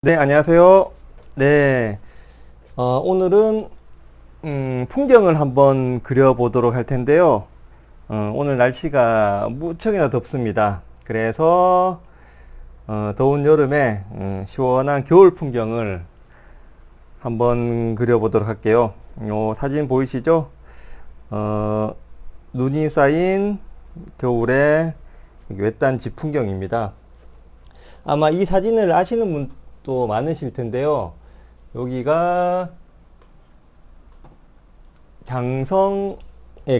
네, 안녕하세요. 네, 오늘은 풍경을 한번 그려보도록 할 텐데요. 오늘 날씨가 무척이나 덥습니다. 그래서 더운 여름에 시원한 겨울 풍경을 한번 그려보도록 할게요. 요 사진 보이시죠? 눈이 쌓인 겨울의 외딴 집 풍경입니다. 아마 이 사진을 아시는 분도 많으실 텐데요. 여기가 장성에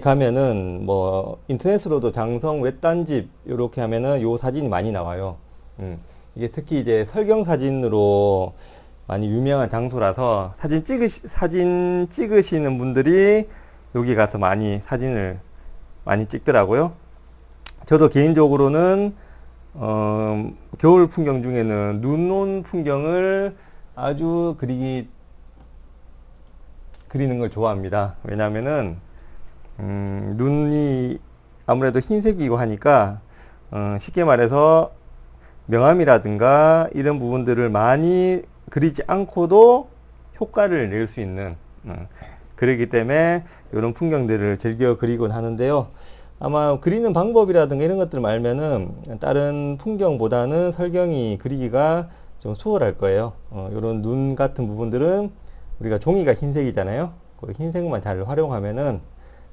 가면은 뭐 인터넷으로도 장성 외딴집 이렇게 하면은 요 사진이 많이 나와요. 이게 특히 이제 설경 사진으로 많이 유명한 장소라서 사진 찍으시는 분들이 여기 가서 많이 사진을 많이 찍더라고요. 저도 개인적으로는 겨울 풍경 중에는 눈 온 풍경을 아주 그리는 걸 좋아합니다. 왜냐면은, 눈이 아무래도 흰색이고 하니까, 쉽게 말해서 명암이라든가 이런 부분들을 많이 그리지 않고도 효과를 낼 수 있는, 그렇기 때문에 이런 풍경들을 즐겨 그리곤 하는데요. 아마 그리는 방법이라든가 이런 것들을 알면은 다른 풍경보다는 설경이 그리기가 좀 수월할 거예요. 이런 눈 같은 부분들은 우리가 종이가 흰색이잖아요. 그 흰색만 잘 활용하면은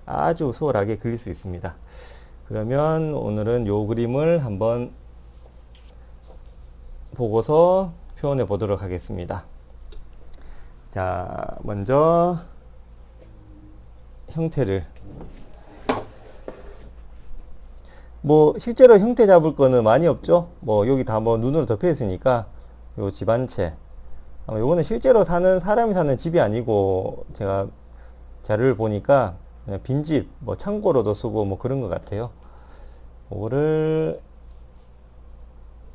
아주 수월하게 그릴 수 있습니다. 그러면 오늘은 요 그림을 한번 보고서 표현해 보도록 하겠습니다. 자, 먼저 형태를 뭐 실제로 형태 잡을 거는 많이 없죠. 뭐 여기 다 뭐 눈으로 덮여 있으니까 요 집 한 채. 요거는 실제로 사람이 사는 집이 아니고 제가 자료를 보니까 그냥 빈집, 뭐 창고로도 쓰고 뭐 그런 것 같아요. 요거를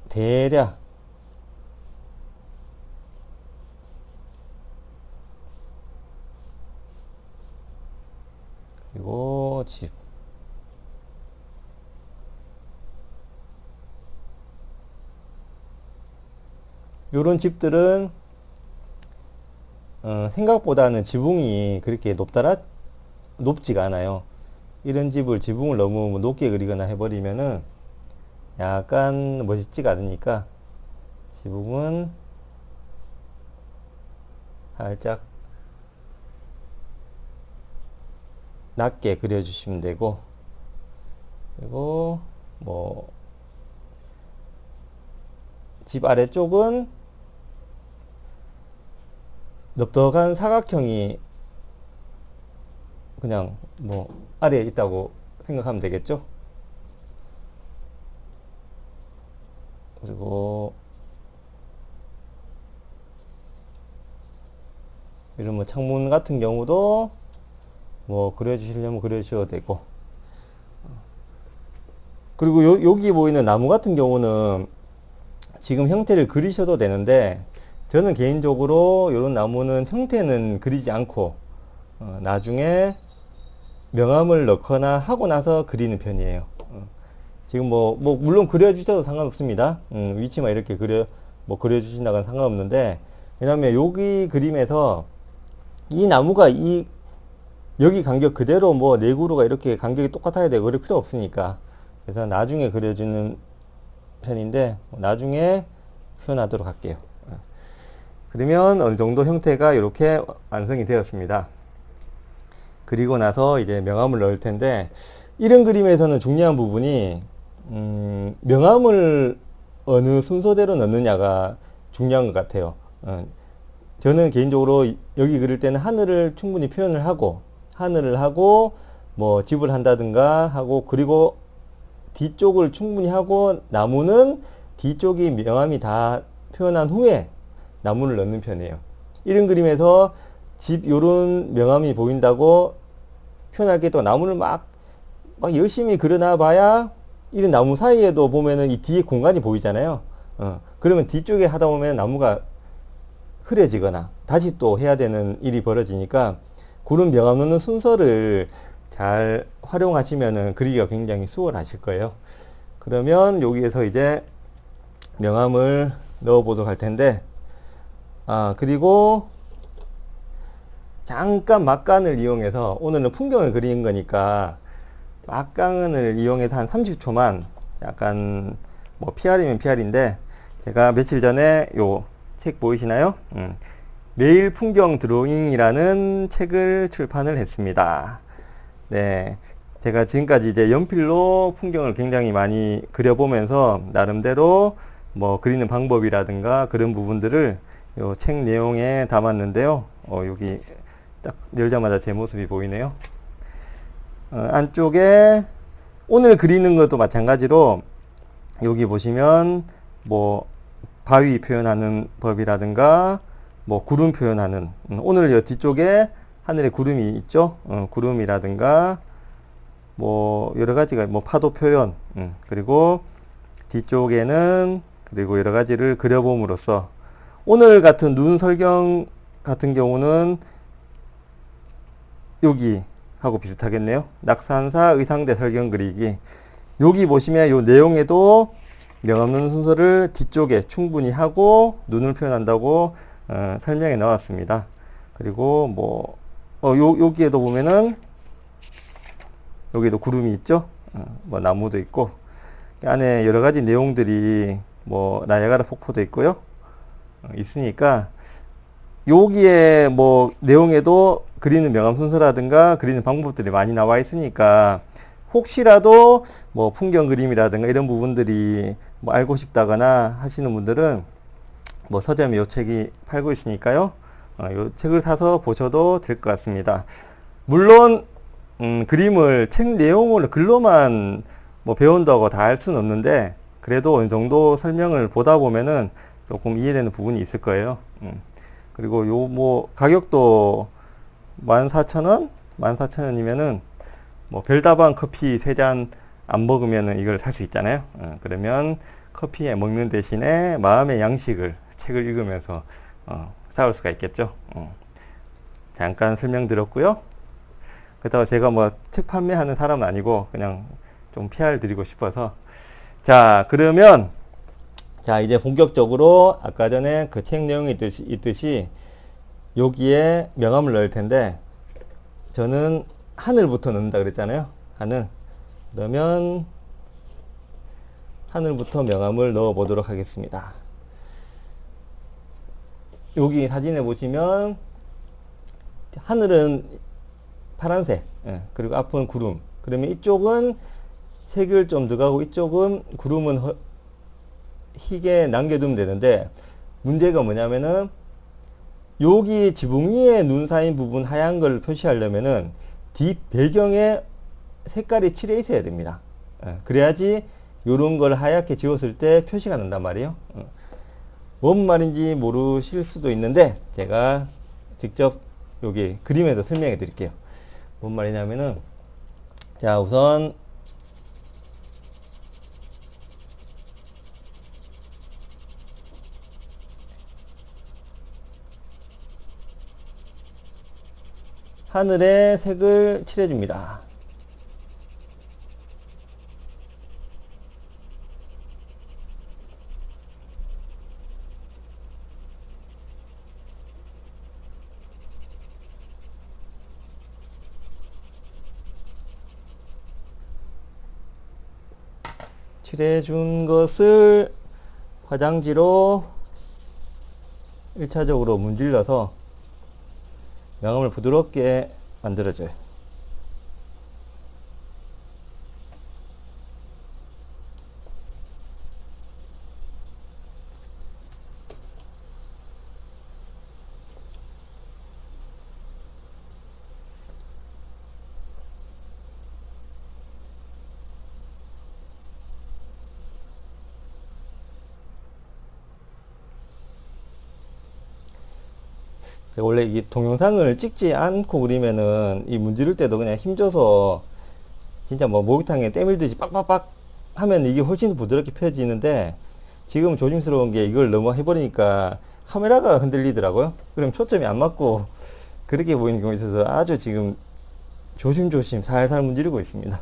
대략 그리고 집. 요런 집들은 생각보다는 지붕이 그렇게 높지가 않아요. 이런 집을 지붕을 너무 높게 그리거나 해버리면은 약간 멋있지가 않으니까 지붕은 살짝 낮게 그려주시면 되고, 그리고 뭐 집 아래쪽은 넓적한 사각형이 그냥 뭐 아래에 있다고 생각하면 되겠죠. 그리고 이런 뭐 창문 같은 경우도 뭐 그려주시려면 그려주셔도 되고, 그리고 여기 보이는 나무 같은 경우는 지금 형태를 그리셔도 되는데, 저는 개인적으로 이런 나무는 형태는 그리지 않고 나중에 명암을 넣거나 하고 나서 그리는 편이에요. 지금 뭐 물론 그려주셔도 상관없습니다. 위치만 이렇게 그려주신다건 상관없는데, 왜냐면 여기 그림에서 이 나무가 여기 간격 그대로 뭐 내구로가 이렇게 간격이 똑같아야 되고 그럴 필요 없으니까, 그래서 나중에 그려주는 편인데 나중에 표현하도록 할게요. 그러면 어느 정도 형태가 이렇게 완성이 되었습니다. 그리고 나서 이제 명암을 넣을 텐데, 이런 그림에서는 중요한 부분이 명암을 어느 순서대로 넣느냐가 중요한 것 같아요. 저는 개인적으로 여기 그릴 때는 하늘을 하고 뭐 집을 한다든가 하고, 그리고 뒤쪽을 충분히 하고 나무는 뒤쪽이 명암이 다 표현한 후에 나무를 넣는 편이에요. 이런 그림에서 집 요런 명암이 보인다고 표현할 게 또 나무를 막 열심히 그려놔 봐야 이런 나무 사이에도 보면은 이 뒤에 공간이 보이잖아요. 그러면 뒤쪽에 하다 보면 나무가 흐려지거나 다시 또 해야 되는 일이 벌어지니까, 그런 명암 넣는 순서를 잘 활용하시면은 그리기가 굉장히 수월하실 거예요. 그러면 여기에서 이제 명암을 넣어 보도록 할 텐데, 그리고 잠깐 막간을 이용해서 오늘은 풍경을 그리는 거니까 막간을 이용해서 한 30초만 약간 뭐 PR이면 PR인데 제가 며칠 전에 요 책 보이시나요? 매일 풍경 드로잉이라는 책을 출판을 했습니다. 네. 제가 지금까지 이제 연필로 풍경을 굉장히 많이 그려보면서 나름대로 뭐 그리는 방법이라든가 그런 부분들을 요 책 내용에 담았는데요. 여기 딱 열자마자 제 모습이 보이네요. 안쪽에 오늘 그리는 것도 마찬가지로 여기 보시면 뭐 바위 표현하는 법이라든가 뭐 구름 표현하는 오늘 여 뒤쪽에 하늘에 구름이 있죠. 구름이라든가 뭐 여러 가지가 뭐 파도 표현 그리고 뒤쪽에는 그리고 여러 가지를 그려봄으로써 오늘 같은 눈 설경 같은 경우는 여기 하고 비슷하겠네요. 낙산사 의상대 설경 그리기. 여기 보시면 요 내용에도 명없는 순서를 뒤쪽에 충분히 하고 눈을 표현한다고 설명해 나왔습니다. 그리고 뭐 여기에도 보면은 여기도 구름이 있죠. 뭐 나무도 있고 안에 여러 가지 내용들이 뭐 나야가라 폭포도 있고요. 있으니까 여기에 뭐 내용에도 그리는 명암 순서라든가 그리는 방법들이 많이 나와 있으니까 혹시라도 뭐 풍경 그림이라든가 이런 부분들이 뭐 알고 싶다거나 하시는 분들은 뭐 서점에 요 책이 팔고 있으니까요. 요 책을 사서 보셔도 될 것 같습니다. 물론 그림을 책 내용을 글로만 뭐 배운다고 다 할 수는 없는데 그래도 어느 정도 설명을 보다 보면은 조금 이해되는 부분이 있을 거예요. 그리고 요 뭐 가격도 14,000원? 14,000원이면은 뭐 별다방 커피 3잔 안 먹으면은 이걸 살 수 있잖아요. 그러면 커피에 먹는 대신에 마음의 양식을 책을 읽으면서 쌓을 수가 있겠죠. 잠깐 설명드렸고요. 그렇다고 제가 뭐 책 판매하는 사람은 아니고 그냥 좀 PR 드리고 싶어서 자 그러면 자 이제 본격적으로 아까 전에 그 책 내용이 있듯이 여기에 명암을 넣을 텐데 저는 하늘부터 넣는다 그랬잖아요. 하늘. 그러면 하늘부터 명암을 넣어 보도록 하겠습니다. 여기 사진에 보시면 하늘은 파란색, 그리고 앞은 구름. 그러면 이쪽은 색을 좀 더가고 이쪽은 구름은 희게 남겨두면 되는데 문제가 뭐냐면은 여기 지붕 위에 눈 쌓인 부분 하얀 걸 표시하려면은 뒷 배경에 색깔이 칠해 있어야 됩니다. 그래야지 요런 걸 하얗게 지웠을 때 표시가 난단 말이에요. 뭔 말인지 모르실 수도 있는데 제가 직접 여기 그림에서 설명해 드릴게요. 뭔 말이냐면은 자 우선 하늘에 색을 칠해 줍니다. 칠해 준 것을 화장지로 1차적으로 문질러서 명암을 부드럽게 만들어줘요. 제가 원래 이 동영상을 찍지 않고 그리면은 이 문지를 때도 그냥 힘줘서 진짜 뭐 목욕탕에 때밀듯이 빡빡빡 하면 이게 훨씬 더 부드럽게 펴지는데 지금 조심스러운 게 이걸 너무 해버리니까 카메라가 흔들리더라고요. 그럼 초점이 안 맞고 그렇게 보이는 경우가 있어서 아주 지금 조심조심 살살 문지르고 있습니다.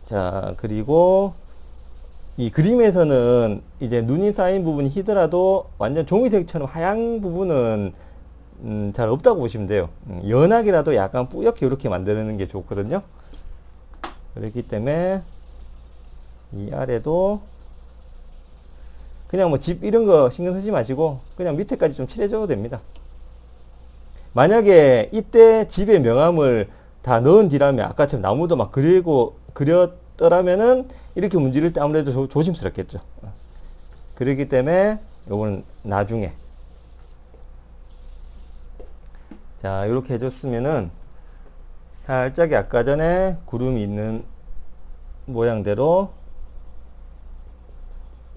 자, 그리고 이 그림에서는 이제 눈이 쌓인 부분이 희더라도 완전 종이색처럼 하얀 부분은 잘 없다고 보시면 돼요. 연하게라도 약간 뿌옇게 이렇게 만드는 게 좋거든요. 그렇기 때문에 이 아래도 그냥 뭐 집 이런 거 신경 쓰지 마시고 그냥 밑에까지 좀 칠해줘도 됩니다. 만약에 이때 집의 명암을 다 넣은 뒤라면 아까처럼 나무도 막 그렸더라면은 이렇게 문지를 때 아무래도 조심스럽겠죠. 그렇기 때문에 요거는 나중에. 자, 이렇게 해줬으면은 살짝 아까 전에 구름이 있는 모양대로,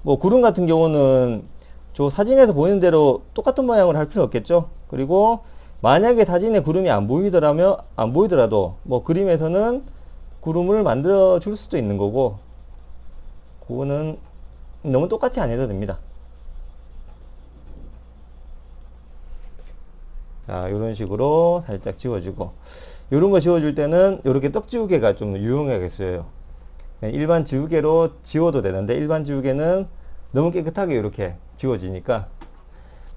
뭐 구름 같은 경우는 저 사진에서 보이는 대로 똑같은 모양으로 할 필요 없겠죠. 그리고 만약에 사진에 구름이 안 보이더라도 뭐 그림에서는 구름을 만들어 줄 수도 있는 거고, 그거는 너무 똑같이 안 해도 됩니다. 자, 이런 식으로 살짝 지워주고, 이런 거 지워줄 때는 이렇게 떡지우개가 좀 유용하겠어요. 일반 지우개로 지워도 되는데 일반 지우개는 너무 깨끗하게 이렇게 지워지니까,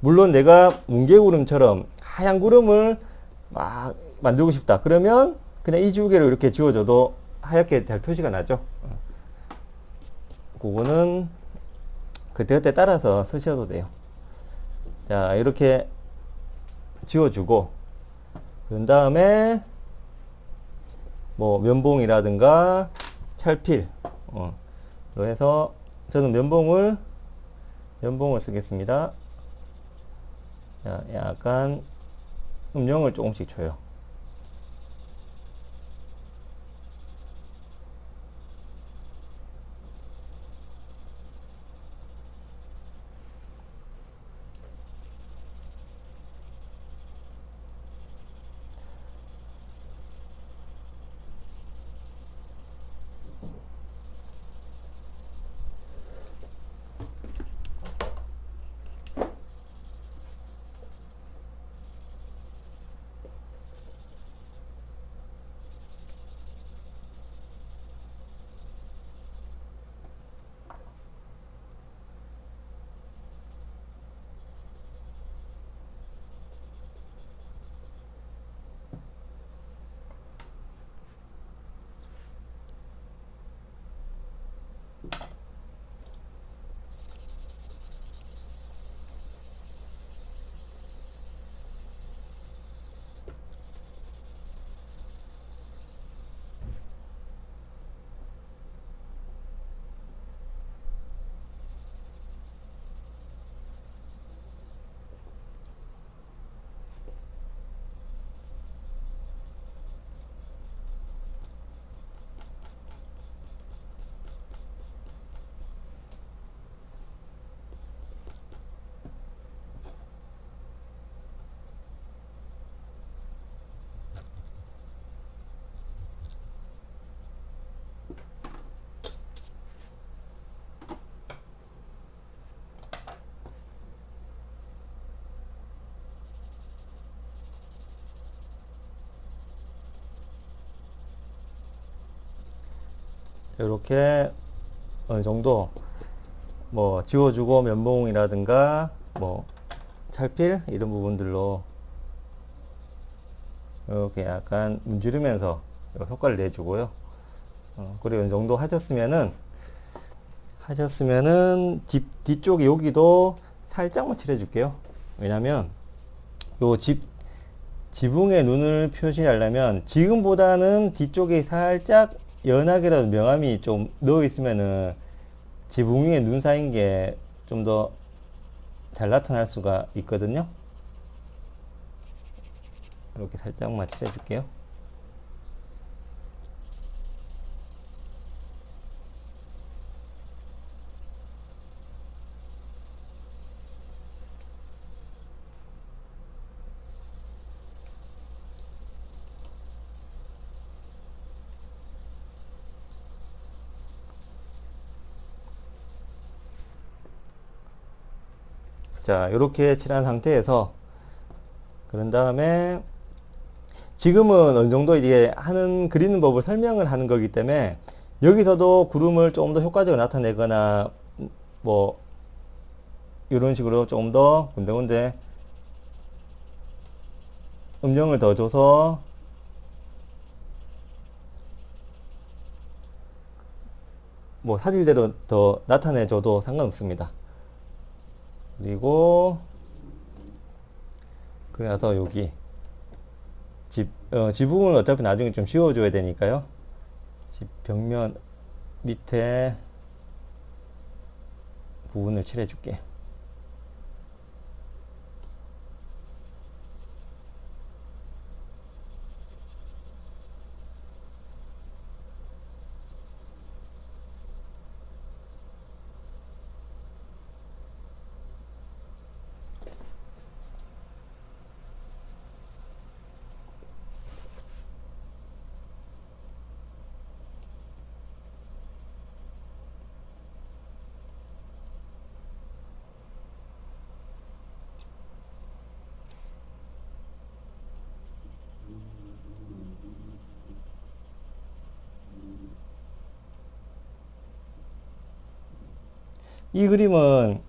물론 내가 뭉게구름처럼 하얀 구름을 막 만들고 싶다 그러면 그냥 이 지우개로 이렇게 지워줘도 하얗게 잘 표시가 나죠. 그거는 그때그때 따라서 쓰셔도 돼요. 자, 이렇게 지워주고, 그런 다음에 뭐 면봉이라든가 찰필 로 해서, 저는 면봉을 쓰겠습니다. 자, 약간 음영을 조금씩 줘요. 이렇게 어느 정도 뭐 지워주고 면봉이라든가 뭐 찰필 이런 부분들로 이렇게 약간 문지르면서 효과를 내주고요. 그리고 어느 정도 하셨으면은 뒤쪽에 여기도 살짝만 칠해줄게요. 왜냐면 요 지붕에 눈을 표시하려면 지금보다는 뒤쪽에 살짝 연하게라도 명암이 좀 넣어 있으면은 지붕 위에 눈 쌓인 게 좀 더 잘 나타날 수가 있거든요. 이렇게 살짝만 칠해줄게요. 자, 이렇게 칠한 상태에서, 그런 다음에 지금은 어느 정도 이게 그리는 법을 설명을 하는 거기 때문에 여기서도 구름을 조금 더 효과적으로 나타내거나 뭐 이런 식으로 조금 더 군데군데 음영을 더 줘서 뭐 사실대로 더 나타내줘도 상관없습니다. 그리고 그래서 여기 지붕은 어차피 나중에 좀 씌워줘야 되니까요. 집 벽면 밑에 부분을 칠해줄게. 이 그림은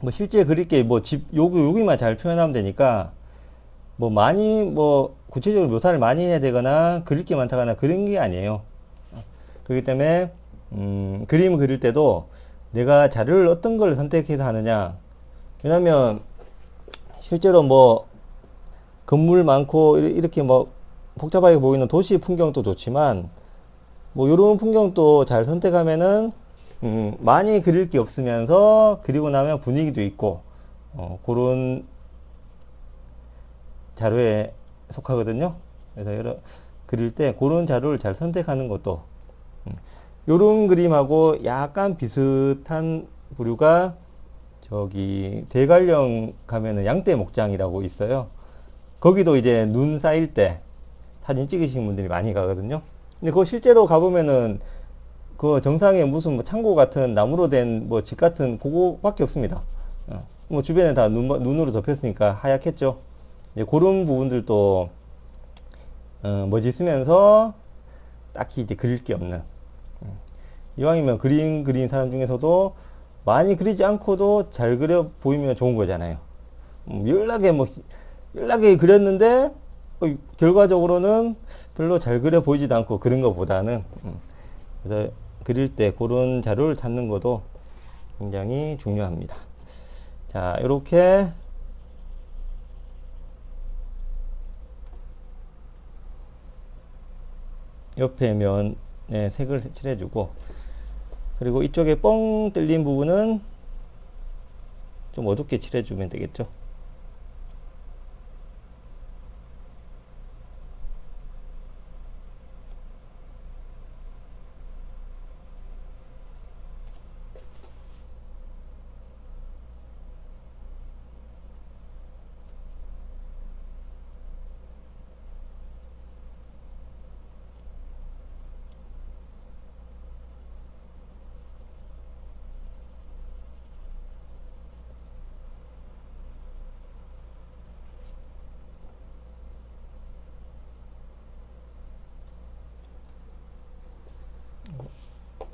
뭐 실제 그릴 게 뭐 집 여기만 잘 표현하면 되니까 뭐 많이 뭐 구체적으로 묘사를 많이 해야 되거나 그릴 게 많다거나 그런 게 아니에요. 그렇기 때문에 그림을 그릴 때도 내가 자료를 어떤 걸 선택해서 하느냐. 왜냐면 실제로 뭐 건물 많고 이렇게 뭐 복잡하게 보이는 도시 풍경도 좋지만 뭐 이런 풍경도 잘 선택하면은 많이 그릴 게 없으면서 그리고 나면 분위기도 있고 그런 자료에 속하거든요. 그래서 그릴 때 그런 자료를 잘 선택하는 것도 요런 그림하고 약간 비슷한 부류가 저기 대관령 가면은 양떼 목장이라고 있어요. 거기도 이제 눈 쌓일 때 사진 찍으시는 분들이 많이 가거든요. 근데 그거 실제로 가보면은 그 정상에 무슨 뭐 창고 같은 나무로 된 뭐 집 같은 그거밖에 없습니다. 뭐 주변에 다 눈으로 덮였으니까 하얗겠죠. 이제 그런 부분들도 멋이 있으면서 딱히 이제 그릴 게 없는. 이왕이면 그린 사람 중에서도 많이 그리지 않고도 잘 그려 보이면 좋은 거잖아요. 연락에 그렸는데 결과적으로는 별로 잘 그려 보이지도 않고 그런 것보다는 그래서 그릴 때 그런 자료를 찾는 것도 굉장히 중요합니다. 자, 이렇게 옆에 면에 색을 칠해주고 그리고 이쪽에 뻥 뚫린 부분은 좀 어둡게 칠해주면 되겠죠.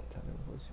자료를 보죠.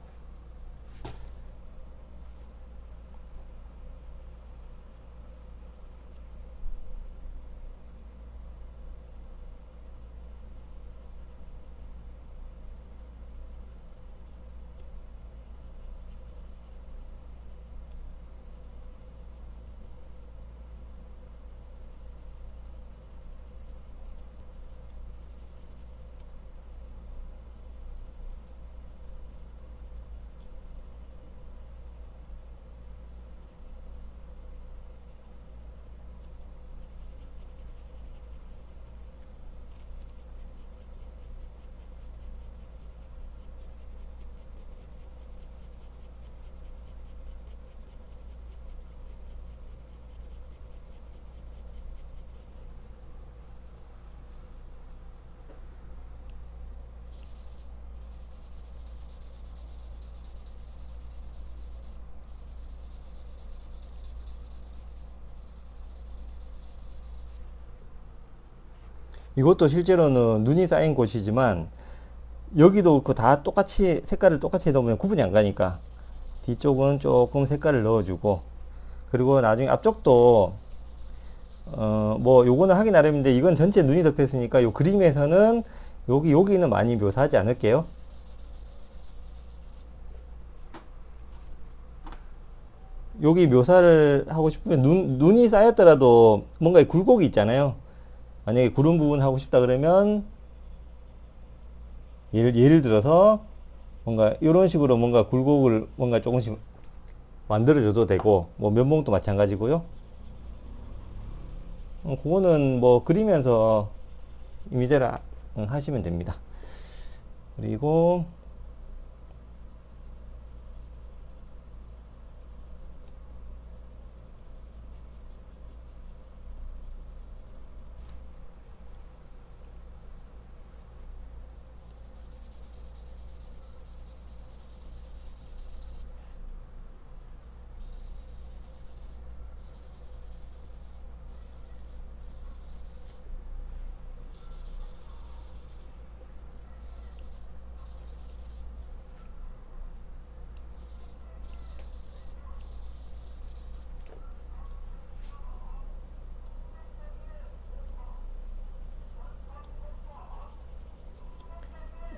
이것도 실제로는 눈이 쌓인 곳이지만 여기도 그렇고 다 똑같이 색깔을 똑같이 해놓으면 구분이 안 가니까 뒤쪽은 조금 색깔을 넣어주고, 그리고 나중에 앞쪽도 뭐 요거는 하기 나름인데 이건 전체 눈이 덮였으니까 요 그림에서는 여기는 많이 묘사하지 않을게요. 여기 묘사를 하고 싶으면 눈이 쌓였더라도 뭔가 굴곡이 있잖아요. 만약에 구름 부분 하고 싶다 그러면 예를 들어서 뭔가 이런 식으로 뭔가 굴곡을 뭔가 조금씩 만들어줘도 되고, 뭐 면봉도 마찬가지고요. 그거는 뭐 그리면서 임의대로 하시면 됩니다. 그리고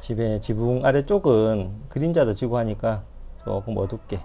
집에 지붕 아래쪽은 그림자도 지고 하니까 조금 어둡게.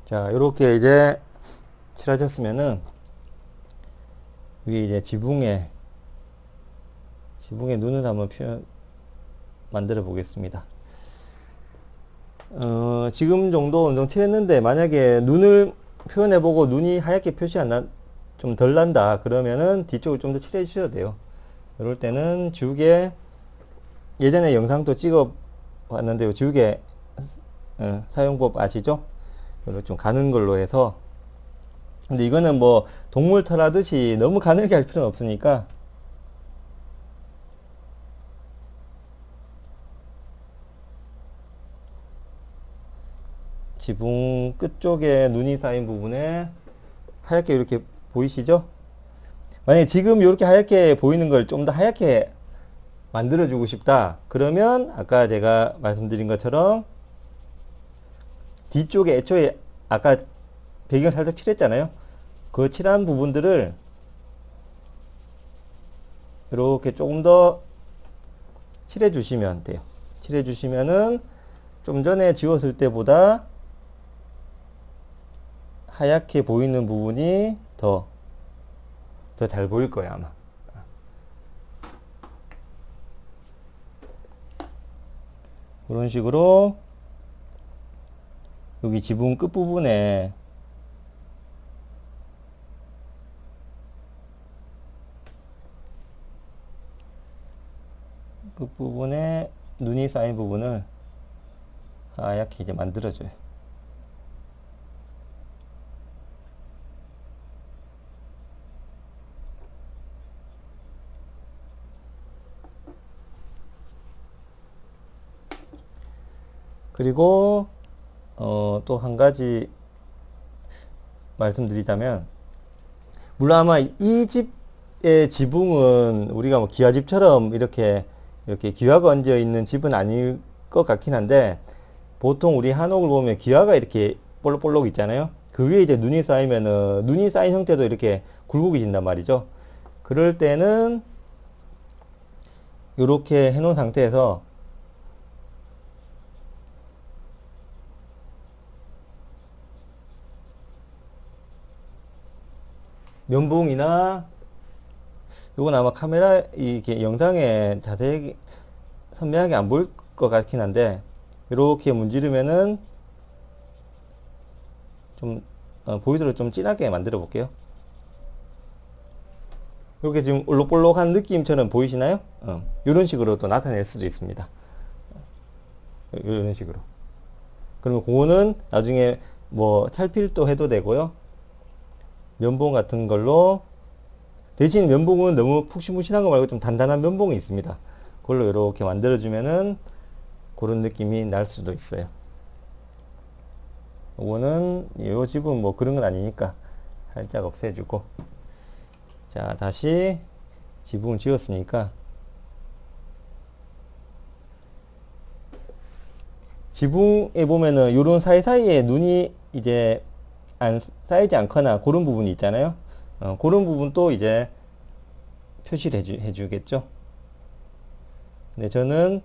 자, 이렇게 이제 칠하셨으면은 위에 이제 지붕에 눈을 한번 만들어 보겠습니다. 지금 정도 칠했는데 만약에 눈을 표현해 보고 눈이 하얗게 표시 좀 덜 난다 그러면은 뒤쪽을 좀 더 칠해 주셔도 돼요. 이럴 때는 지우개, 예전에 영상도 찍어 봤는데요, 지우개 사용법 아시죠? 이렇게 좀 가는 걸로 해서. 근데 이거는 뭐 동물 털 하듯이 너무 가늘게 할 필요는 없으니까 지붕 끝쪽에 눈이 쌓인 부분에 하얗게 이렇게 보이시죠? 만약에 지금 이렇게 하얗게 보이는 걸 좀 더 하얗게 만들어 주고 싶다 그러면 아까 제가 말씀드린 것처럼 뒤쪽에 애초에 아까 배경을 살짝 칠했잖아요. 그 칠한 부분들을 이렇게 조금 더 칠해 주시면 돼요. 칠해 주시면은 좀 전에 지웠을 때보다 하얗게 보이는 부분이 더 잘 보일 거예요, 아마. 그런 식으로 여기 지붕 끝부분에 눈이 쌓인 부분을 하얗게 이제 만들어줘요. 그리고 또 한 가지 말씀드리자면, 물론 아마 이 집의 지붕은 우리가 뭐 기와집처럼 이렇게 기와가 얹어 있는 집은 아닐 것 같긴 한데, 보통 우리 한옥을 보면 기와가 이렇게 볼록볼록 있잖아요. 그 위에 이제 눈이 쌓이면은 눈이 쌓인 형태도 이렇게 굴곡이 진단 말이죠. 그럴 때는 이렇게 해놓은 상태에서 면봉이나, 요건 아마 카메라 이게 영상에 자세히 선명하게 안 보일 것 같긴 한데, 이렇게 문지르면은 좀 보이스를 좀 진하게 만들어 볼게요. 이렇게 지금 올록볼록한 느낌처럼 보이시나요? 이런 식으로 또 나타낼 수도 있습니다. 이런 식으로. 그러면 그거는 나중에 뭐 찰필도 해도 되고요. 면봉 같은 걸로, 대신 면봉은 너무 푹신푹신한 거 말고 좀 단단한 면봉이 있습니다. 그걸로 이렇게 만들어주면은 그런 느낌이 날 수도 있어요. 이거는 요 집은 뭐 그런 건 아니니까 살짝 없애주고, 자 다시 지붕을 지었으니까 지붕에 보면은 요런 사이사이에 눈이 이제 안 쌓이지 않거나 그런 부분이 있잖아요. 그런 부분도 이제 표시를 해주겠죠. 근데 저는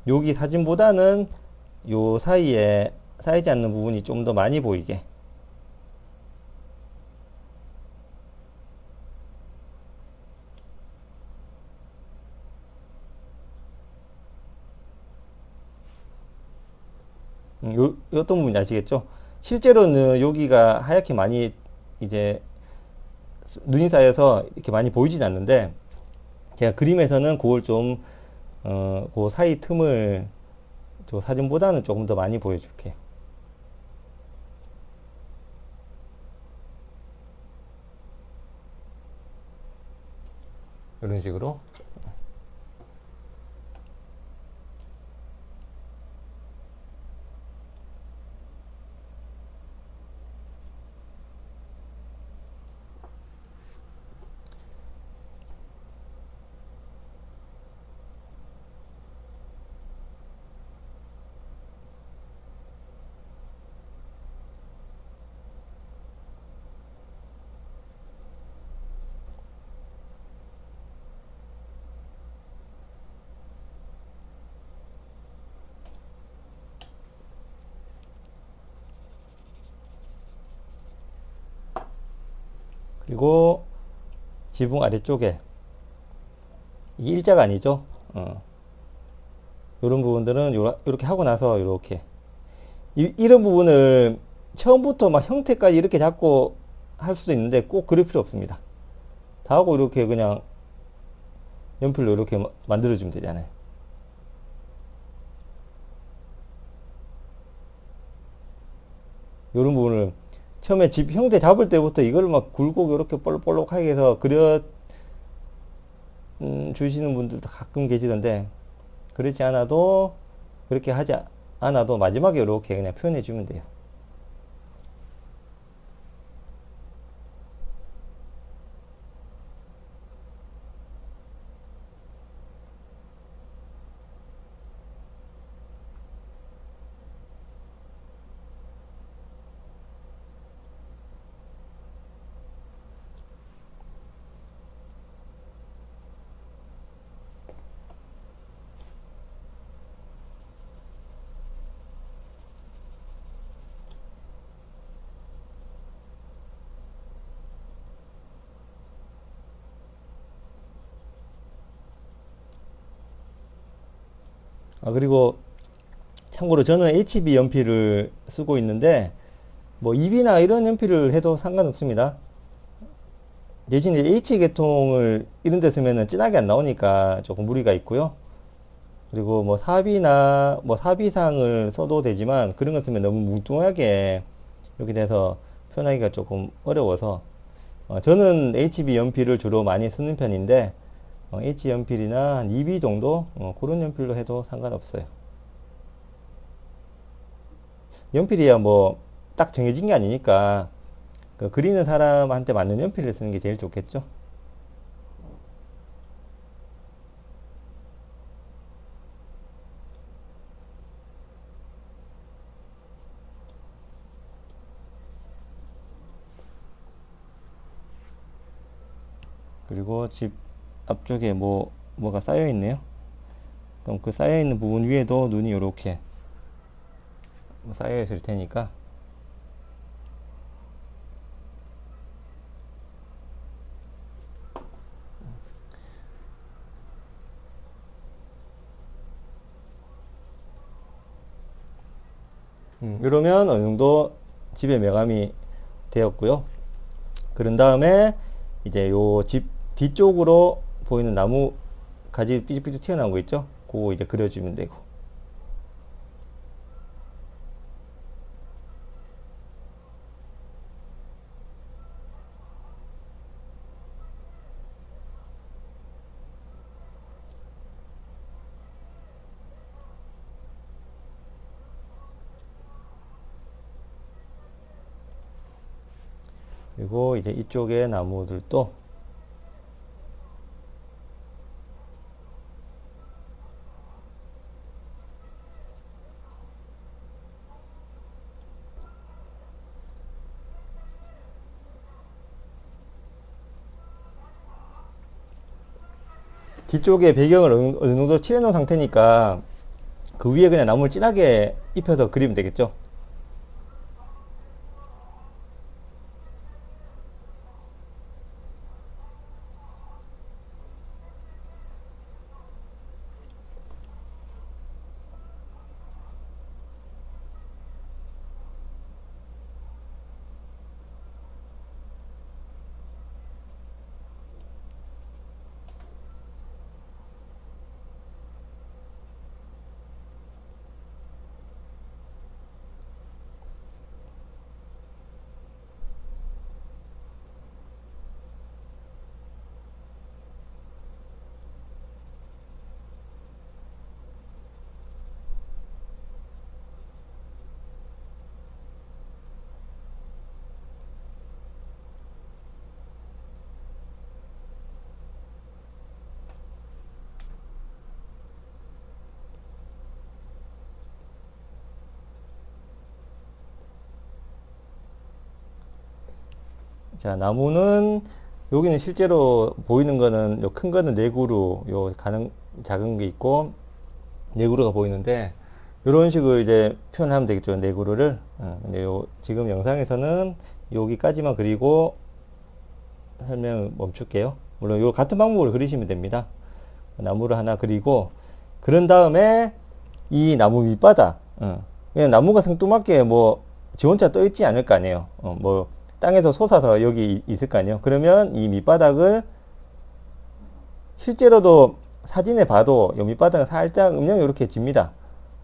여기 사진보다는 요 사이에 쌓이지 않는 부분이 좀 더 많이 보이게, 어떤 부분인지 아시겠죠? 실제로는 여기가 하얗게 많이 이제 눈이 쌓여서 이렇게 많이 보이진 않는데, 제가 그림에서는 그걸 좀, 그 사이 틈을 저 사진보다는 조금 더 많이 보여줄게요. 이런 식으로. 그리고 지붕 아래쪽에, 이게 일자가 아니죠. 이런 부분들은 요렇게 하고 나서 이렇게 이런 부분을 처음부터 막 형태까지 이렇게 잡고 할 수도 있는데 꼭 그럴 필요 없습니다. 다 하고 이렇게 그냥 연필로 이렇게 만들어주면 되잖아요. 이런 부분을 처음에 집 형태 잡을 때부터 이걸 막 굴곡 이렇게 볼록볼록하게 해서 그려 주시는 분들도 가끔 계시던데, 그렇지 않아도, 그렇게 하지 않아도 마지막에 이렇게 그냥 표현해 주면 돼요. 그리고 참고로 저는 HB 연필을 쓰고 있는데, 뭐 입이나 이런 연필을 해도 상관없습니다. 대신에 H계통을 이런 데 쓰면은 진하게 안 나오니까 조금 무리가 있고요. 그리고 뭐 삽이나 뭐 삽이상을 써도 되지만, 그런 거 쓰면 너무 뭉뚱하게 이렇게 돼서 표현하기가 조금 어려워서, 저는 HB 연필을 주로 많이 쓰는 편인데, H 연필이나 한 2B 정도 그런 연필로 해도 상관없어요. 연필이야 뭐 딱 정해진 게 아니니까 그 그리는 사람한테 맞는 연필을 쓰는 게 제일 좋겠죠. 그리고 집 앞쪽에 뭐가 쌓여 있네요. 그럼 그 쌓여 있는 부분 위에도 눈이 이렇게 쌓여 있을 테니까, 이러면 어느 정도 집의 명암이 되었고요. 그런 다음에 이제 요 집 뒤쪽으로 보이는 나무 가지 삐죽삐죽 튀어나온 거 있죠? 그거 이제 그려주면 되고. 그리고 이제 이쪽에 나무들도 뒤쪽에 배경을 어느 정도 칠해 놓은 상태니까 그 위에 그냥 나무를 진하게 입혀서 그리면 되겠죠. 자, 나무는 여기는 실제로 보이는 거는 요 큰 거는 네 그루, 요 작은 게 있고 네 그루가 보이는데 이런 식으로 이제 표현하면 되겠죠. 네 그루를. 근데 요 지금 영상에서는 여기까지만 그리고 설명을 멈출게요. 물론 요 같은 방법으로 그리시면 됩니다. 나무를 하나 그리고 그런 다음에 이 나무 밑바닥, 그냥 나무가 생뚱맞게 뭐 지 혼자 떠 있지 않을 거 아니에요. 뭐 땅에서 솟아서 여기 있을 거 아니에요. 그러면 이 밑바닥을 실제로도 사진에 봐도 이 밑바닥은 살짝 음영이 이렇게 집니다.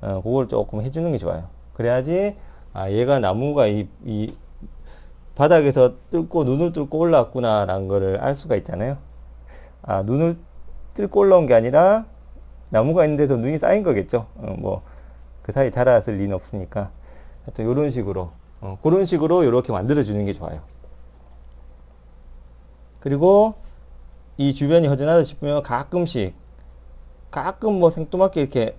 그걸 조금 해주는 게 좋아요. 그래야지 아 얘가 나무가 이 바닥에서 뚫고 눈을 뚫고 올라왔구나 라는 거를 알 수가 있잖아요. 아 눈을 뚫고 올라온 게 아니라 나무가 있는 데서 눈이 쌓인 거겠죠. 뭐 그 사이 자랐을 리는 없으니까 하여튼 이런 식으로 그런 식으로 이렇게 만들어 주는 게 좋아요. 그리고 이 주변이 허전하다 싶으면 가끔 뭐 생뚱맞게 이렇게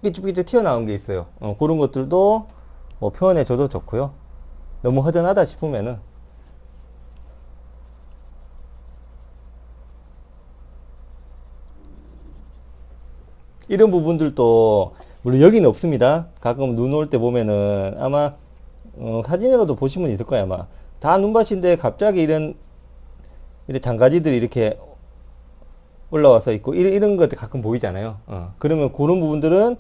삐쭉삐쭉 튀어나온 게 있어요. 그런 것들도 뭐 표현해 줘도 좋고요. 너무 허전하다 싶으면은 이런 부분들도 물론 여기는 없습니다. 가끔 눈 올 때 보면은 아마 사진으로도 보신 분 있을 거예요. 아마 다 눈밭인데 갑자기 이런 장가지들이 이렇게 올라와서 있고 이런 것들 가끔 보이잖아요. 그러면 그런 부분들은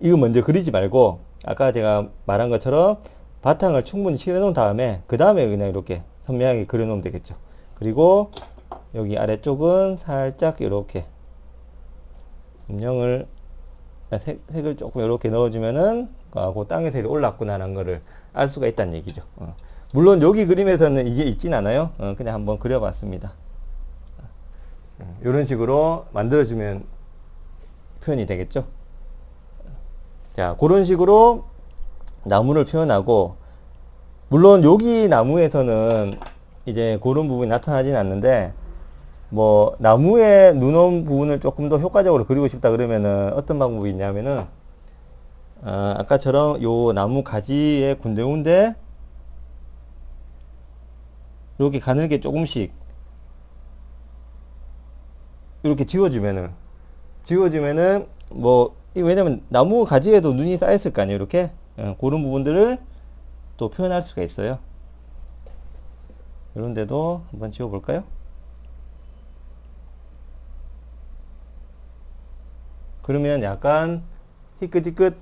이거 먼저 그리지 말고 아까 제가 말한 것처럼 바탕을 충분히 칠해 놓은 다음에 그 다음에 그냥 이렇게 선명하게 그려 놓으면 되겠죠. 그리고 여기 아래쪽은 살짝 이렇게 음영을 색을 조금 이렇게 넣어주면은 그 땅에 색이 올랐구나라는 거를 알 수가 있다는 얘기죠. 물론 여기 그림에서는 이게 있진 않아요. 그냥 한번 그려봤습니다. 이런 식으로 만들어주면 표현이 되겠죠. 자, 그런 식으로 나무를 표현하고, 물론 여기 나무에서는 이제 그런 부분이 나타나진 않는데, 뭐 나무에 눈 온 부분을 조금 더 효과적으로 그리고 싶다 그러면은 어떤 방법이 있냐면은 아까처럼 요 나무 가지에 군데군데 이렇게 가늘게 조금씩 이렇게 지워주면은 뭐 왜냐면 나무 가지에도 눈이 쌓였을 거 아니에요. 이렇게 그런 부분들을 또 표현할 수가 있어요. 이런 데도 한번 지워볼까요? 그러면 약간 희끗희끗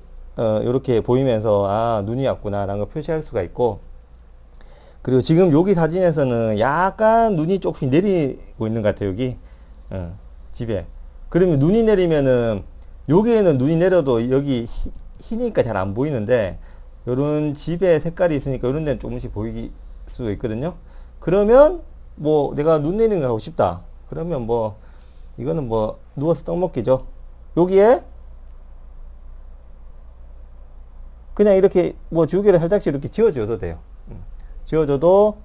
이렇게 보이면서 아 눈이 왔구나 라는 걸 표시할 수가 있고, 그리고 지금 여기 사진에서는 약간 눈이 조금 내리고 있는 것 같아요, 여기. 집에. 그러면 눈이 내리면은, 여기에는 눈이 내려도 여기 희니까 잘 안 보이는데, 요런 집에 색깔이 있으니까 요런 데는 조금씩 보이기 수도 있거든요. 그러면, 뭐, 내가 눈 내리는 거 하고 싶다. 그러면 뭐, 이거는 뭐, 누워서 떡 먹기죠. 여기에, 그냥 이렇게 뭐 주개를 살짝씩 이렇게 지워줘도 돼요. 지워줘도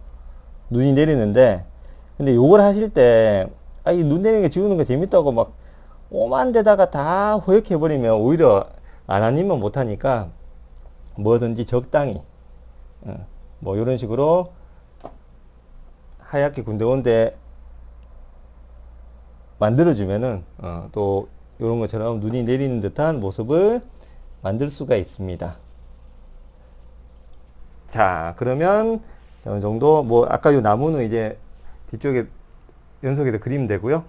눈이 내리는데, 근데 요걸 하실 때, 아, 이 눈 내리는 게 지우는 거 재밌다고 막 오만 데다가 다 호역해버리면 오히려 안 하니면 못하니까 뭐든지 적당히, 뭐 이런 식으로 하얗게 군데군데 만들어주면은, 또 이런 것처럼 눈이 내리는 듯한 모습을 만들 수가 있습니다. 자, 그러면 어느 정도, 뭐, 아까 요 나무는 이제 뒤쪽에 연속에도 그리면 되고요.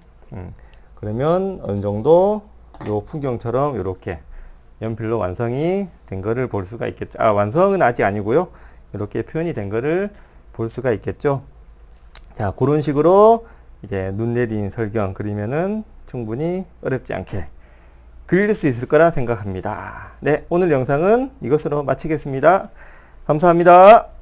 그러면 어느 정도 요 풍경처럼 이렇게 연필로 완성이 된 거를 볼 수가 있겠죠. 아, 완성은 아직 아니고요. 이렇게 표현이 된 거를 볼 수가 있겠죠. 자, 그런 식으로 이제 눈 내린 설경 그리면은 충분히 어렵지 않게 그릴 수 있을 거라 생각합니다. 네, 오늘 영상은 이것으로 마치겠습니다. 감사합니다.